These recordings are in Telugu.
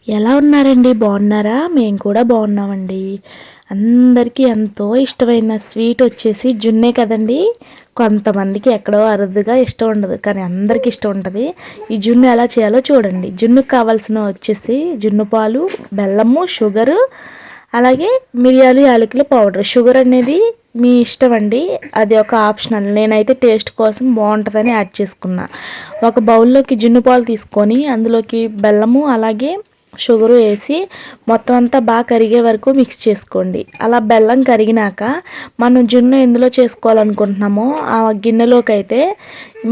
ఎలా ఉన్నారండి? బాగున్నారా? మేము కూడా బాగున్నామండి. అందరికీ ఎంతో ఇష్టమైన స్వీట్ వచ్చేసి జున్నే కదండి. కొంతమందికి ఎక్కడో అరుదుగా ఇష్టం ఉండదు, కానీ అందరికీ ఇష్టం ఉంటుంది. ఈ జున్ను ఎలా చేయాలో చూడండి. జున్నుకు కావాల్సిన వచ్చేసి జున్ను పాలు, బెల్లము, షుగరు, అలాగే మిరియాలు, యాలకుల పౌడర్. షుగర్ అనేది మీ ఇష్టం అండి, అది ఒక ఆప్షనల్. నేనైతే టేస్ట్ కోసం బాగుంటుందని యాడ్ చేసుకున్నా. ఒక బౌల్లోకి జున్ను పాలు తీసుకొని అందులోకి బెల్లము అలాగే షుగరు వేసి మొత్తం అంతా బాగా కరిగే వరకు మిక్స్ చేసుకోండి. అలా బెల్లం కరిగినాక మనం జున్ను ఎందులో చేసుకోవాలనుకుంటున్నామో ఆ గిన్నెలోకి అయితే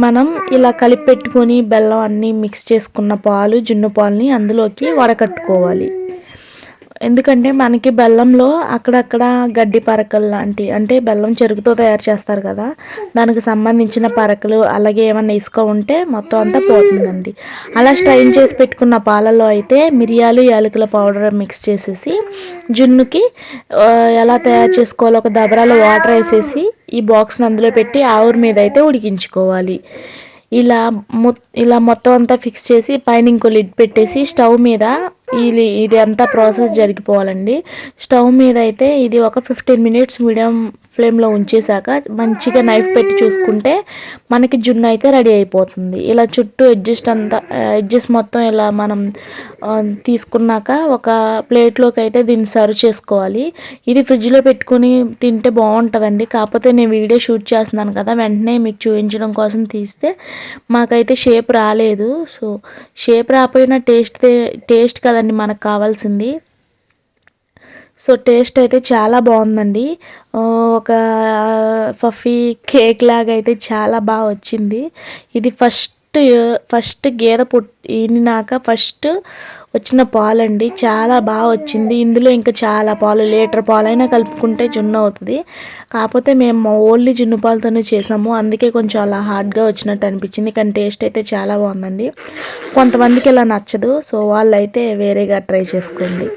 మనం ఇలా కలిపి పెట్టుకొని బెల్లం అన్నీ మిక్స్ చేసుకున్న పాలు, జున్ను పాలని అందులోకి వడకట్టుకోవాలి. ఎందుకంటే మనకి బెల్లంలో అక్కడక్కడ గడ్డి పరకలు లాంటి, అంటే బెల్లం చెరుకుతో తయారు చేస్తారు కదా, దానికి సంబంధించిన పరకలు అలాగే ఏమన్నా ఇసుక ఉంటే మొత్తం అంతా పోతుందండి. అలా స్ట్రైన్ చేసి పెట్టుకున్న పాలలో అయితే మిరియాలు, యాలకుల పౌడర్ మిక్స్ చేసేసి జున్నుకి ఎలా తయారు చేసుకోవాలో ఒక దబరాలో వాటర్ వేసేసి ఈ బాక్స్ని అందులో పెట్టి ఆవిరి మీద అయితే ఉడికించుకోవాలి. ఇలా ఇలా మొత్తం అంతా ఫిక్స్ చేసి పైన ఇంకో లిడ్ పెట్టేసి స్టవ్ మీద ఇది అంతా ప్రాసెస్ జరిగిపోవాలండి. స్టవ్ మీద అయితే ఇది ఒక 15 మినిట్స్ మీడియం ఫ్లేమ్లో ఉంచేసాక మంచిగా నైఫ్ పెట్టి చూసుకుంటే మనకి జున్ను అయితే రెడీ అయిపోతుంది. ఇలా చుట్టూ ఎడ్జెస్ మొత్తం ఇలా మనం తీసుకున్నాక ఒక ప్లేట్లోకి అయితే దీన్ని సర్వ్ చేసుకోవాలి. ఇది ఫ్రిడ్జ్లో పెట్టుకుని తింటే బాగుంటుందండి. కాకపోతే నేను వీడియో షూట్ చేస్తున్నాను కదా, వెంటనే మీకు చూపించడం కోసం తీస్తే మాకైతే షేప్ రాలేదు. సో షేప్ రాకపోయినా టేస్ట్ కదండి మనకు కావాల్సింది. సో టేస్ట్ అయితే చాలా బాగుందండి. ఒక పఫీ కేక్ లాగా అయితే చాలా బాగా వచ్చింది. ఇది ఫస్ట్ గేదె ఈనినాక ఫస్ట్ వచ్చిన పాలండి, చాలా బాగా వచ్చింది. ఇందులో ఇంకా చాలా పాలు, లీటర్ పాలైనా కలుపుకుంటే జున్ను అవుతుంది. కాకపోతే మేము ఓన్లీ జున్ను పాలతోనే చేసాము, అందుకే కొంచెం అలా హార్డ్గా వచ్చినట్టు అనిపించింది. కానీ టేస్ట్ అయితే చాలా బాగుందండి. కొంతమందికి ఇలా నచ్చదు, సో వాళ్ళైతే వేరేగా ట్రై చేసుకోండి.